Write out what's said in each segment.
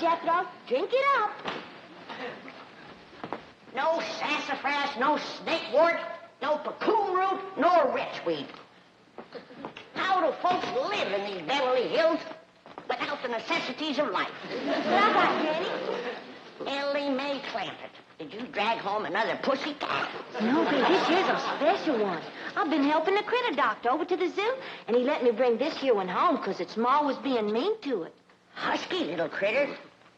Jethro. Drink it up. No sassafras, no snakewort, no pecoon root, nor wretchweed. How do folks live in these Beverly Hills without the necessities of life? What I got, Jenny? Ellie Mae Clampett, did you drag home another pussycat? No, babe, this here's a special one. I've been helping the critter doctor over to the zoo, and he let me bring this here one home because its ma was being mean to it. Husky little critter.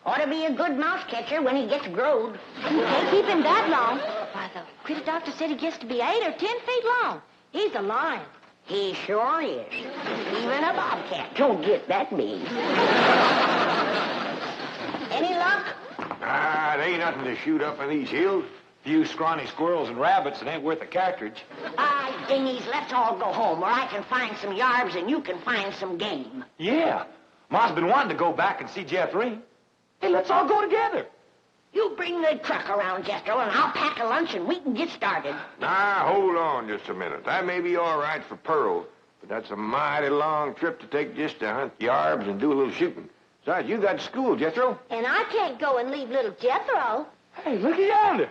Ought to be a good mouse catcher when he gets growed. You can't keep him that long. Why, the critter doctor said he gets to be 8 or 10 feet long. He's a lion. He sure is. Even a bobcat don't get that big. Any luck? There ain't nothing to shoot up in these hills. Few scrawny squirrels and rabbits, it ain't worth a cartridge. Dingies, let's all go home where I can find some yarbs and you can find some game. Yeah. Ma's been wanting to go back and see Jeffrey. Hey, let's all go together. You bring the truck around, Jethro, and I'll pack a lunch and we can get started. Now, hold on just a minute. That may be all right for Pearl, but that's a mighty long trip to take just to hunt yarbs and do a little shooting. Besides, you got school, Jethro. And I can't go and leave little Jethro. Hey, look at yonder.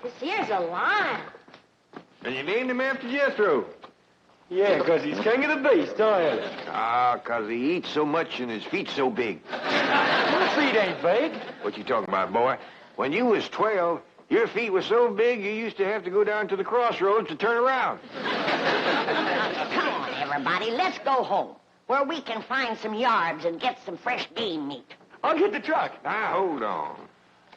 This here's a lion. And you named him after Jethro. Yeah, 'cause he's king of the beast, don't you? 'Cause he eats so much and his feet's so big. Your feet ain't big. What you talking about, boy? When you was 12, your feet were so big you used to have to go down to the crossroads to turn around. Come on, everybody, let's go home, where we can find some yarbs and get some fresh game meat. I'll get the truck. Now, hold on.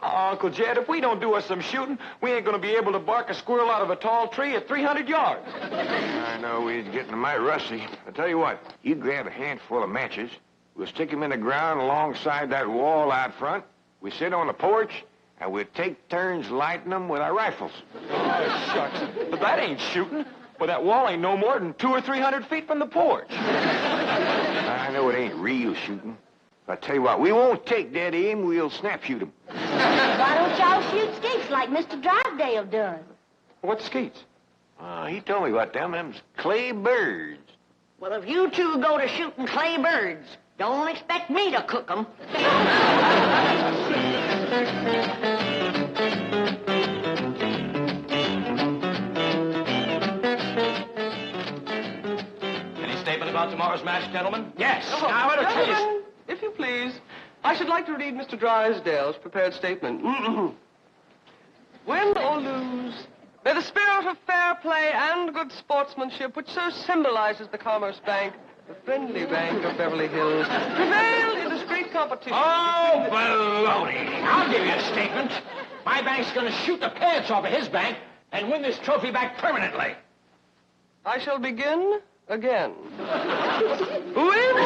Oh, Uncle Jed, if we don't do us some shooting, we ain't gonna be able to bark a squirrel out of a tall tree at 300 yards. I know we's getting mighty rusty. I tell you what, you grab a handful of matches, we'll stick 'em in the ground alongside that wall out front, we sit on the porch, and we'll take turns lighting 'em with our rifles. Oh, shucks. But that ain't shooting. Well, that wall ain't no more than 200 or 300 feet from the porch. I know it ain't real shooting. I tell you what, we won't take dead aim, we'll snap shoot 'em. Why don't y'all shoot skeets like Mr. Drysdale does? What's skeets? He told me about them. Them's clay birds. Well, if you two go to shooting clay birds, don't expect me to cook 'em. Any statement about tomorrow's match, gentlemen? Yes. Now, what a case. Gentlemen, if you please, I should like to read Mr. Drysdale's prepared statement. Win or lose, may the spirit of fair play and good sportsmanship, which so symbolizes the Commerce Bank, the friendly bank of Beverly Hills, prevail in this great competition. Oh, baloney. I'll give you a statement. My bank's going to shoot the pants off of his bank and win this trophy back permanently. I shall begin again. Win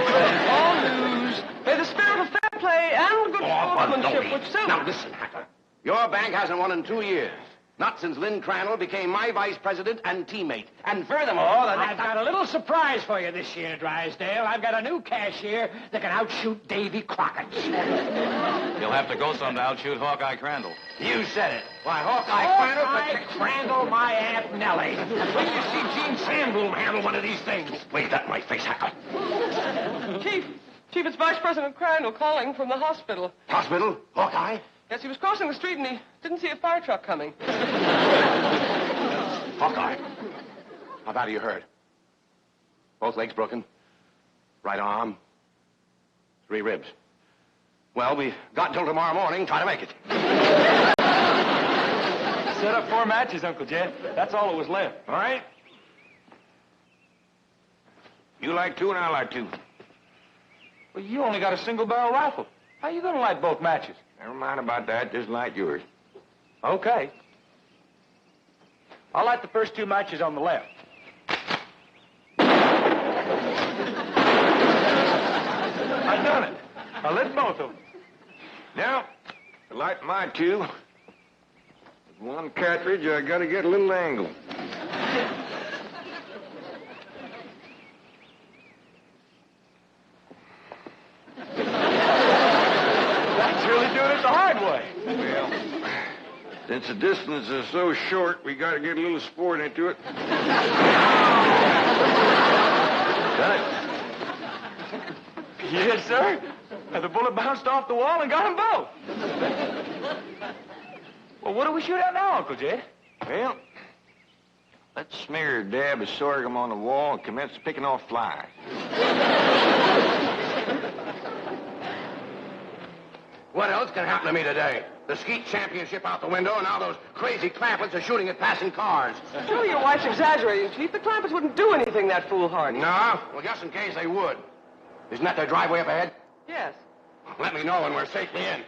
or lose, may the spirit of fair play and good sportsmanship, which so... Now, listen, Hacker. Your bank hasn't won in 2 years. Not since Lynn Crandall became my vice president and teammate. And furthermore... I've got a little surprise for you this year, Drysdale. I've got a new cashier that can outshoot Davy Crockett. You'll have to go some to outshoot Hawkeye Crandall. You said it. Why, Hawkeye Crandall, my Aunt Nellie. When you see Gene Sandbloom handle one of these things. Wave that in my face, Hacker. Chief, it's Vice President Crandall calling from the hospital. Hospital? Hawkeye? Yes, he was crossing the street and he didn't see a fire truck coming. Hawkeye. How bad are you hurt? Both legs broken? Right arm? 3 ribs. Well, we've got until tomorrow morning. Try to make it. Set up 4 matches, Uncle Jed. That's all that was left. All right? You like 2 and I like 2. Well, you only got a single-barrel rifle. How you gonna light both matches? Never mind about that. Just light yours. Okay. I'll light the first 2 matches on the left. I done it. I lit both of them. Now, to light my 2, with 1 cartridge, I gotta get a little angle. That's really doing it the hard way. Well, since the distance is so short, we gotta get a little sport into it. Done it. Yes, sir. And the bullet bounced off the wall and got them both. Well, what do we shoot at now, Uncle Jed? Well, let's smear a dab of sorghum on the wall and commence picking off flies. What else can happen to me today? The skeet championship out the window, and now those crazy Clampetts are shooting at passing cars. Surely your wife's exaggerating, Chief. The Clampetts wouldn't do anything that foolhardy. No? Well, just in case they would. Isn't that their driveway up ahead? Yes. Let me know when we're safely in.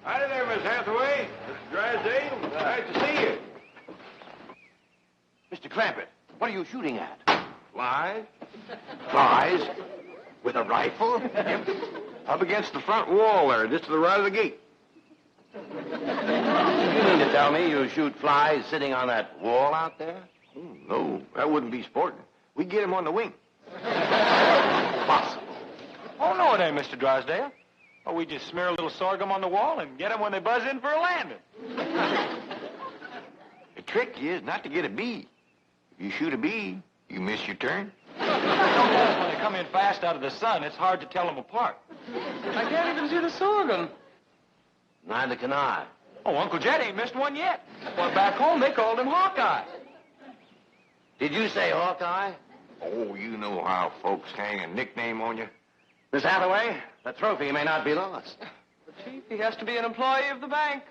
Howdy there, Miss Hathaway. Mr. Drysdale. Nice to see you. Mr. Clampett, what are you shooting at? Flies? Flies? With a rifle? Yep. Up against the front wall there, just to the right of the gate. You mean to tell me you shoot flies sitting on that wall out there? Oh, no, that wouldn't be sporting. We get him on the wing. Possible. Oh, no, it ain't, Mr. Drysdale. Oh, we just smear a little sorghum on the wall and get them when they buzz in for a landing. The trick is not to get a bee. If you shoot a bee, you miss your turn. When they come in fast out of the sun, it's hard to tell them apart. I can't even see the sorghum. Neither can I. Oh, Uncle Jed ain't missed one yet. Well, back home, they called him Hawkeye. Did you say Hawkeye? Oh, you know how folks hang a nickname on you. Miss Hathaway, the trophy may not be lost. But, Chief, he has to be an employee of the bank.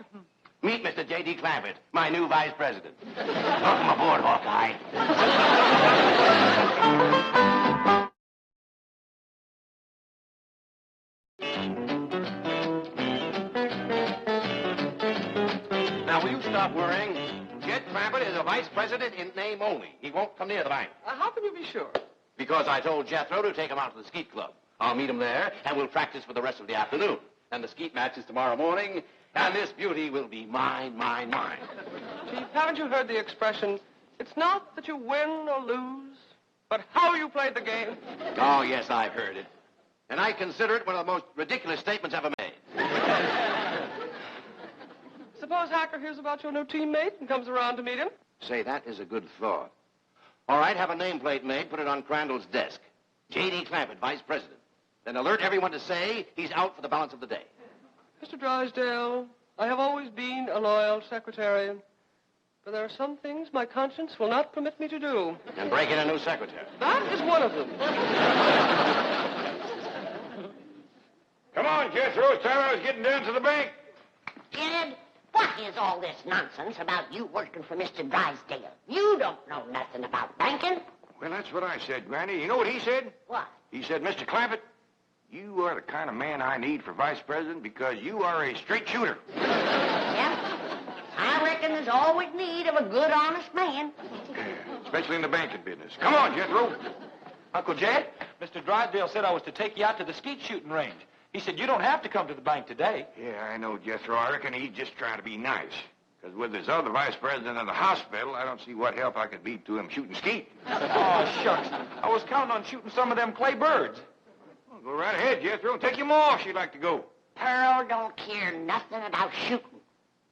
Meet Mr. J.D. Clampett, my new vice president. Welcome aboard, Hawkeye. Now, will you stop worrying? Jed Clampett is a vice president in name only. He won't come near the bank. How can you be sure? Because I told Jethro to take him out to the skeet club. I'll meet him there, and we'll practice for the rest of the afternoon. And the skeet match is tomorrow morning, and this beauty will be mine, mine, mine. Chief, haven't you heard the expression, it's not that you win or lose, but how you played the game? Oh, yes, I've heard it. And I consider it one of the most ridiculous statements ever made. Suppose Hacker hears about your new teammate and comes around to meet him? Say, that is a good thought. All right, have a nameplate made, put it on Crandall's desk. J.D. Clampett, vice president. Then alert everyone to say he's out for the balance of the day. Mr. Drysdale, I have always been a loyal secretary, but there are some things my conscience will not permit me to do. And break in a new secretary. That is one of them. Come on, Jethro. It's time I was getting down to the bank. Jed, what is all this nonsense about you working for Mr. Drysdale? You don't know nothing about banking. Well, that's what I said, Granny. You know what he said? What? He said, Mr. Clampett, you are the kind of man I need for vice president because you are a straight shooter. Yep. I reckon there's always need of a good, honest man. Especially in the banking business. Come on, Jethro. Uncle Jed, Mr. Drysdale said I was to take you out to the skeet shooting range. He said you don't have to come to the bank today. Yeah, I know, Jethro. I reckon he's just trying to be nice. Because with this other vice president of the hospital, I don't see what help I could be to him shooting skeet. Oh, shucks. I was counting on shooting some of them clay birds. Well, go right ahead, Jethro. Take your ma if you'd like to go. Pearl don't care nothing about shooting.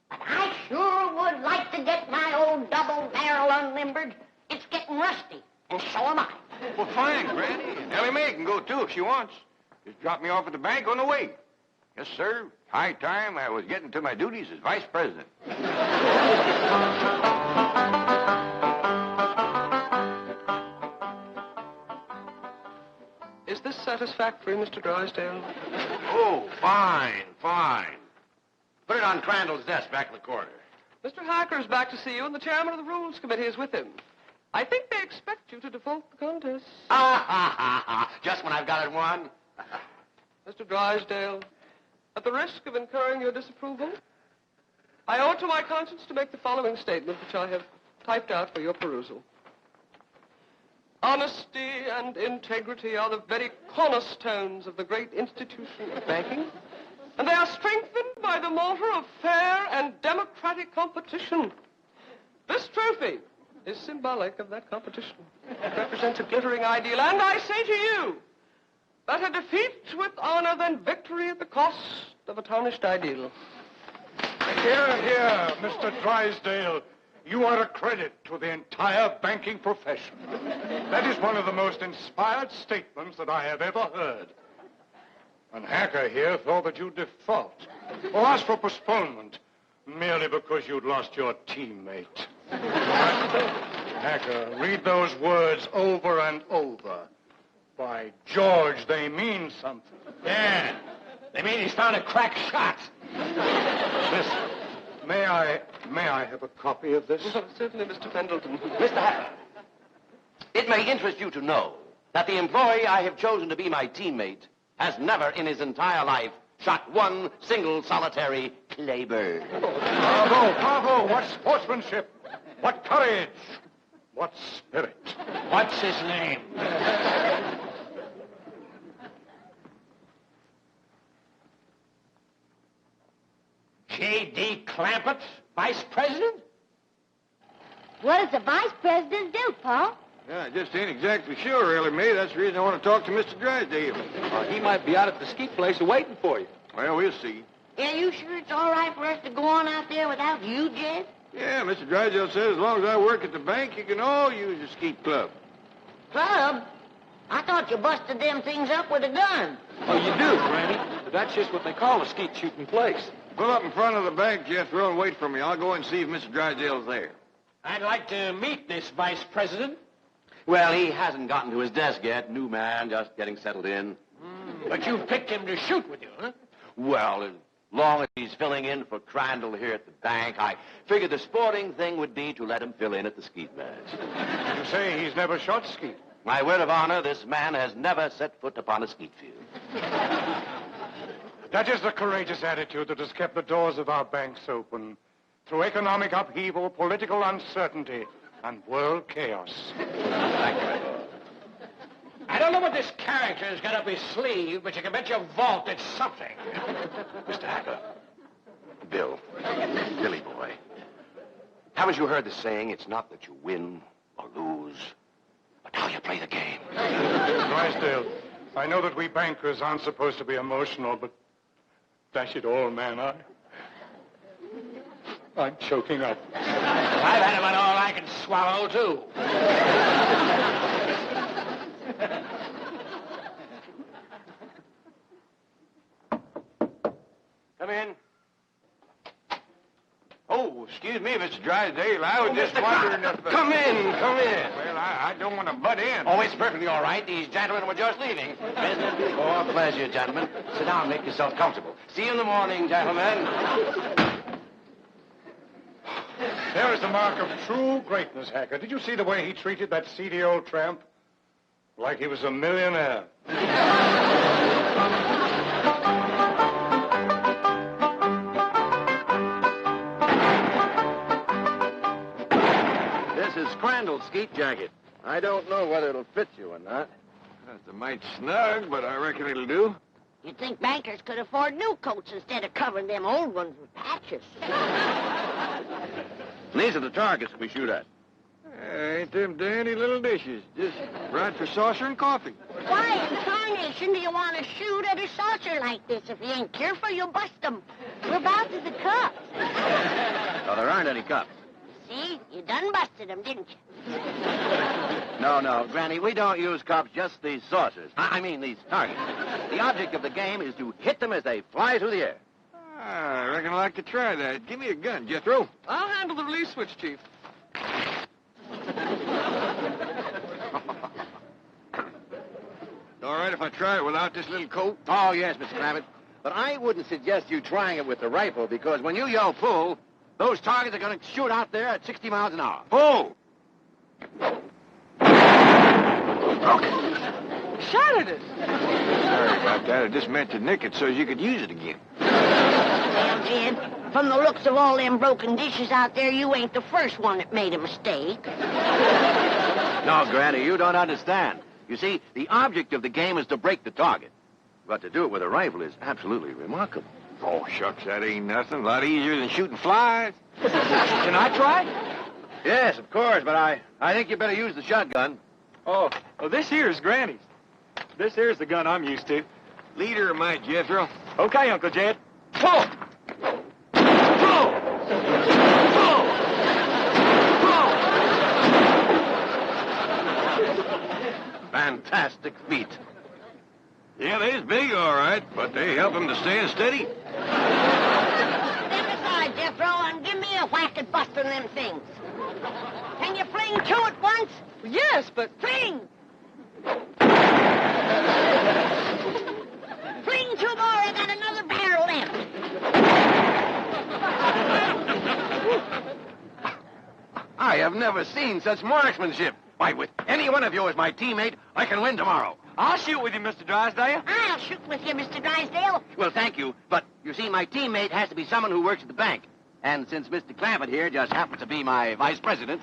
But I sure would like to get my old double barrel unlimbered. It's getting rusty, and so am I. Well, fine, Granny. And Ellie Mae can go, too, if she wants. Just drop me off at the bank on the way. Yes, sir. High time I was getting to my duties as vice president. Is this satisfactory, Mr. Drysdale? Oh, fine, fine. Put it on Crandall's desk back in the corner. Mr. Hacker is back to see you, and the chairman of the Rules Committee is with him. I think they expect you to default the contest. Just when I've got it won. Mr. Drysdale, at the risk of incurring your disapproval, I owe it to my conscience to make the following statement, which I have typed out for your perusal. Honesty and integrity are the very cornerstones of the great institution of banking, and they are strengthened by the mortar of fair and democratic competition. This trophy is symbolic of that competition. It represents a glittering ideal, and I say to you, better defeat with honor than victory at the cost of a tarnished ideal. Here, Mr. Drysdale. You are a credit to the entire banking profession. That is one of the most inspired statements that I have ever heard. And Hacker here thought that you'd default or ask for postponement merely because you'd lost your teammate. Hacker, read those words over and over. By George, they mean something. Yeah. They mean he's found a crack shot. Listen, may I have a copy of this? Oh, certainly, Mr. Pendleton. Mr. Hacker, it may interest you to know that the employee I have chosen to be my teammate has never in his entire life shot one single solitary claybird. Bravo, bravo! What sportsmanship! What courage! What spirit! What's his name? J.D. Clampetts, vice president? What does the vice president do, Pa? Yeah, I just ain't exactly sure, really, May. That's the reason I want to talk to Mr. Drysdale. He might be out at the skeet place waiting for you. Well, we'll see. Yeah, you sure it's all right for us to go on out there without you, Jed? Yeah, Mr. Drysdale says as long as I work at the bank, you can all use the skeet club. Club? I thought you busted them things up with a gun. Oh, you do, Granny? But that's just what they call a skeet shooting place. Pull up in front of the bank, Jethro, and wait for me. I'll go and see if Mr. Drysdale's there. I'd like to meet this vice president. Well, he hasn't gotten to his desk yet. New man, just getting settled in. But you picked him to shoot with you, huh? Well, as long as he's filling in for Crandall here at the bank, I figured the sporting thing would be to let him fill in at the skeet match. You say he's never shot skeet. My word of honor, this man has never set foot upon a skeet field. That is the courageous attitude that has kept the doors of our banks open through economic upheaval, political uncertainty, and world chaos. Thank you. I don't know what this character's got up his sleeve, but you can bet your vault it's something. Mr. Hacker. Bill. Billy boy. Haven't you heard the saying, it's not that you win or lose, but how you play the game? Drysdale, I know that we bankers aren't supposed to be emotional, but dash it all, man, I'm choking up. I've had about all I can swallow, too. Come in. Oh, excuse me, Mr. Drysdale. I was just wondering if... Come in, come in. Well, I don't want to butt in. Oh, it's perfectly all right. These gentlemen were just leaving. Oh, pleasure, gentlemen. Sit down, make yourself comfortable. See you in the morning, gentlemen. There is the mark of true greatness, Hacker. Did you see the way he treated that seedy old tramp? Like he was a millionaire. This is Crandall's skeet jacket. I don't know whether it'll fit you or not. That's a mite snug, but I reckon it'll do. You'd think bankers could afford new coats instead of covering them old ones with patches. These are the targets we shoot at. Ain't them dandy little dishes. Just right for saucer and coffee. Why in tarnation do you want to shoot at a saucer like this? If you ain't careful, you'll bust them. We're about to the cups. Oh, there aren't any cups. See? You done busted them, didn't you? No, Granny, we don't use cups, just these saucers. I mean, these targets. The object of the game is to hit them as they fly through the air. I reckon I'd like to try that. Give me a gun, Jethro. I'll handle the release switch, Chief. All right if I try it without this little coat? Oh, yes, Mr. Clampett. But I wouldn't suggest you trying it with the rifle, because when you yell pull, those targets are going to shoot out there at 60 miles an hour. Pull! Shot at it. Sorry about that. I just meant to nick it so you could use it again. Well, Jed, from the looks of all them broken dishes out there, you ain't the first one that made a mistake. No, Granny, you don't understand. You see, the object of the game is to break the target. But to do it with a rifle is absolutely remarkable. Oh, shucks, that ain't nothing. A lot easier than shooting flies. Can I try? Yes, of course, but I think you better use the shotgun. Oh, this here's Granny's. This here's the gun I'm used to. Leader of my Jethro. Okay, Uncle Jed. Pull! Pull! Pull! fantastic feat. Yeah, they's big, all right, but they help him to stand steady. Step aside, Jethro, and give me a whack at busting them things. Can you fling two at once? Yes, but... Fling! Fling two more. I got another barrel left. I have never seen such marksmanship. Why, with any one of you as my teammate, I can win tomorrow. I'll shoot with you, Mr. Drysdale. I'll shoot with you, Mr. Drysdale. Well, thank you, but you see, my teammate has to be someone who works at the bank. And since Mr. Clampett here just happens to be my vice president...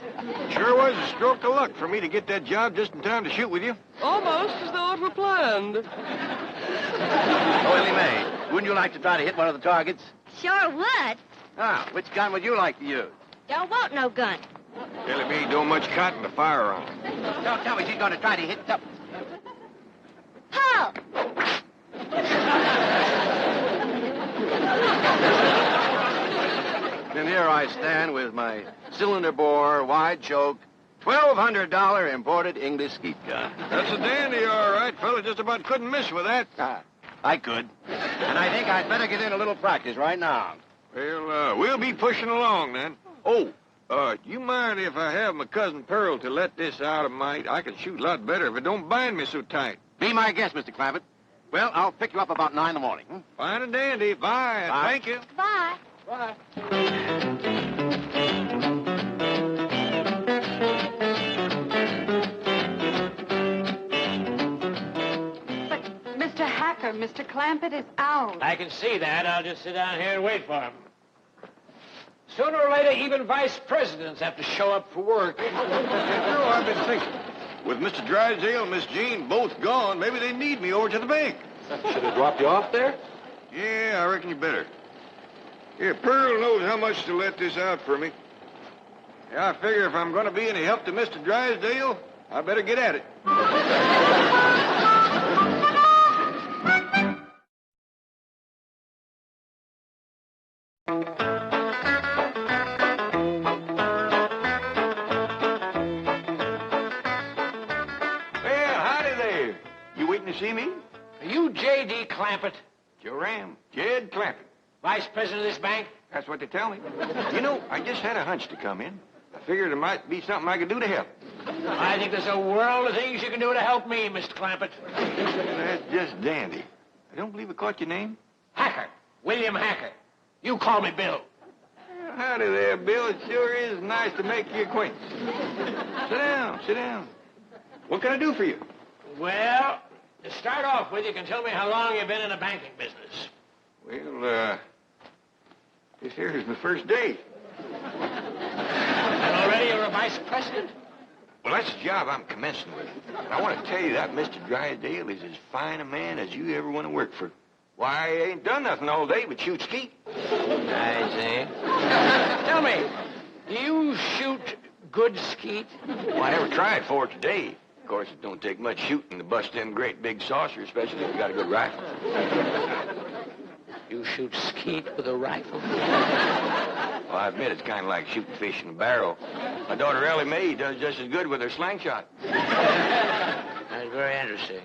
Sure was a stroke of luck for me to get that job just in time to shoot with you. Almost as though it were planned. Oh, Ellie Mae, wouldn't you like to try to hit one of the targets? Sure would. Ah, which gun would you like to use? Don't want no gun. Ellie Mae don't much cotton to fire on. Don't tell me she's going to try to hit something. Ho! And here I stand with my cylinder bore, wide choke, $1,200 imported English skeet gun. That's a dandy, all right. Fella just about couldn't miss with that. I could. And I think I'd better get in a little practice right now. Well, we'll be pushing along then. Oh, you mind if I have my cousin Pearl to let this out of my... I can shoot a lot better if it don't bind me so tight. Be my guest, Mr. Clampett. Well, I'll pick you up about 9 in the morning. Fine and dandy. Bye. Bye. Thank you. Bye. Bye. But, Mr. Hacker, Mr. Clampett is out. I can see that. I'll just sit down here and wait for him. Sooner or later, even vice presidents have to show up for work. I've been thinking. With Mr. Drysdale and Miss Jean both gone, maybe they need me over to the bank. Should have dropped you off there? Yeah, I reckon you better. Here, Pearl knows how much to let this out for me. Yeah, I figure if I'm going to be any help to Mr. Drysdale, I better get at it. Well, howdy there. You waiting to see me? Are you J.D. Clampett, Sure am. Jed Clampett. vice president of this bank? That's what they tell me. You know, I just had a hunch to come in. I figured there might be something I could do to help. I think there's a world of things you can do to help me, Mr. Clampett. That's just dandy. I don't believe I caught your name. Hacker. William Hacker. You call me Bill. Well, howdy there, Bill. It sure is nice to make your acquaintance. Sit down, sit down. What can I do for you? Well, to start off with, you can tell me how long you've been in the banking business. Well, this here is the first day. And already you're a vice president? Well, that's the job I'm commencing with. And I want to tell you that Mr. Drysdale is as fine a man as you ever want to work for. Why, he ain't done nothing all day but shoot skeet. I see. Tell me, do you shoot good skeet? Well, I never tried for it today. Of course, it don't take much shooting to bust them great big saucers, especially if you got a good rifle. You shoot skeet with a rifle? Well, I admit it's kind of like shooting fish in a barrel. My daughter Ellie Mae does just as good with her slingshot. That's very interesting.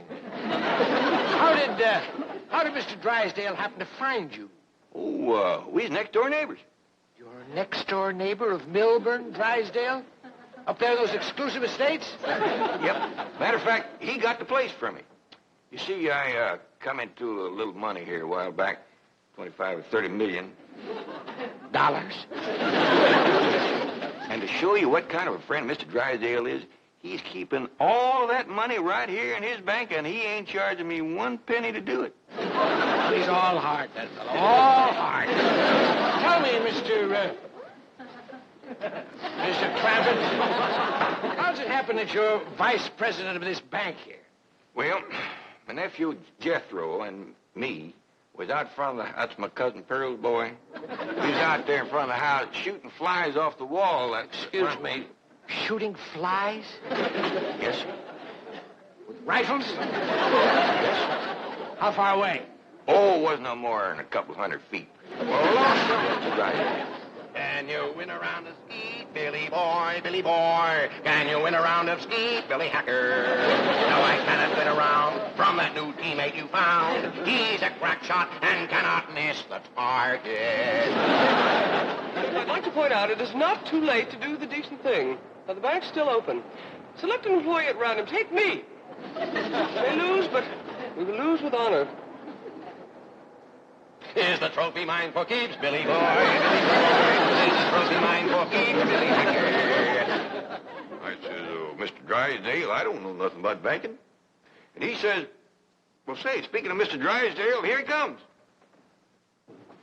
How did Mr. Drysdale happen to find you? Oh, we's next-door neighbors. Your next-door neighbor of Milburn, Drysdale? Up there in those exclusive estates? Yep. Matter of fact, he got the place for me. You see, I come into a little money here a while back, 25 or 30 million. Dollars? And to show you what kind of a friend Mr. Drysdale is, he's keeping all of that money right here in his bank, and he ain't charging me one penny to do it. He's all heart, that fellow. All heart. Tell me, Mr. Clampett, how does it happen that you're vice president of this bank here? Well, my nephew Jethro and me was out front of the... That's my cousin Pearl's boy. He was out there in front of the house shooting flies off the wall. Excuse me, shooting flies? Yes, sir. With rifles? Yes, sir. How far away? Oh, it wasn't no more than a couple 100 feet. Well, right. And you win around the skeet Billy boy, can you win a round of skeet, Billy Hacker? No, I cannot win a round from that new teammate you found. He's a crack shot and cannot miss the target. I'd like to point out it is not too late to do the decent thing. The bank's still open. Select an employee at random. Take me. We may lose, but we will lose with honor. Is the trophy mine for keeps, Billy boy? Billy boy. Is the trophy mine for keeps, Billy Hacker? I says, Mr. Drysdale, I don't know nothing about banking. And he says, well, say, speaking of Mr. Drysdale, here he comes.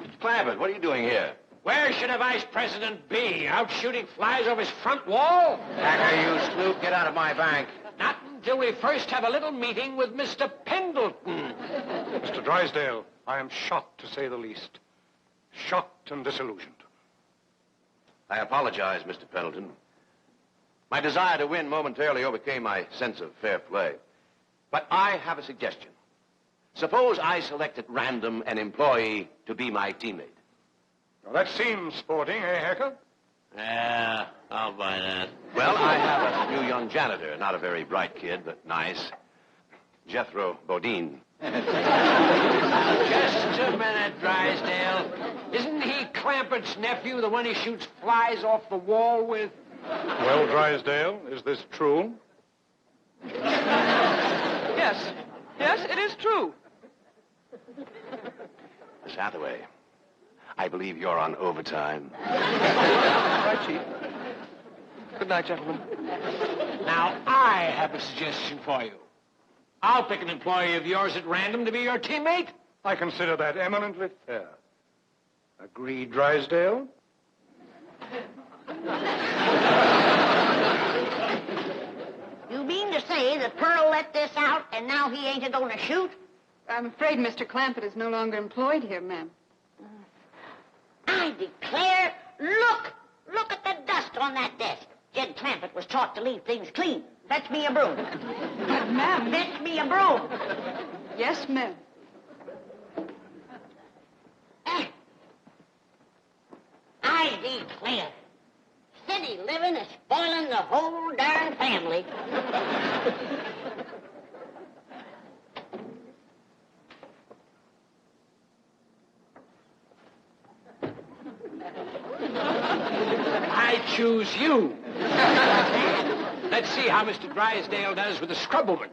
Mr. Clampett, what are you doing here? Where should a vice president be? Out shooting flies over his front wall? Hacker, you snoop, get out of my bank. Not until we first have a little meeting with Mr. Pendleton. Mr. Drysdale, I am shocked, to say the least. Shocked and disillusioned. I apologize, Mr. Pendleton. My desire to win momentarily overcame my sense of fair play. But I have a suggestion. Suppose I select at random an employee to be my teammate. Now, that seems sporting, eh, Hacker? Yeah, I'll buy that. Well, I have a new young janitor. Not a very bright kid, but nice. Jethro Bodine. Just a minute, Drysdale. Isn't he Clampett's nephew, the one he shoots flies off the wall with? Well, Drysdale, is this true? Yes. Yes, it is true. Miss Hathaway, I believe you're on overtime. Right, Chief. Good night, gentlemen. Now, I have a suggestion for you. I'll pick an employee of yours at random to be your teammate. I consider that eminently fair. Agreed, Drysdale? You mean to say that Pearl let this out and now he ain't going to shoot? I'm afraid Mr. Clampett is no longer employed here, ma'am. I declare, look at the dust on that desk. Jed Clampett was taught to leave things clean. Fetch me a broom. But, ma'am... Fetch me a broom. Yes, ma'am. I declare, city living is spoiling the whole darn family. I choose you. Let's see how Mr. Drysdale does with the scrubwoman.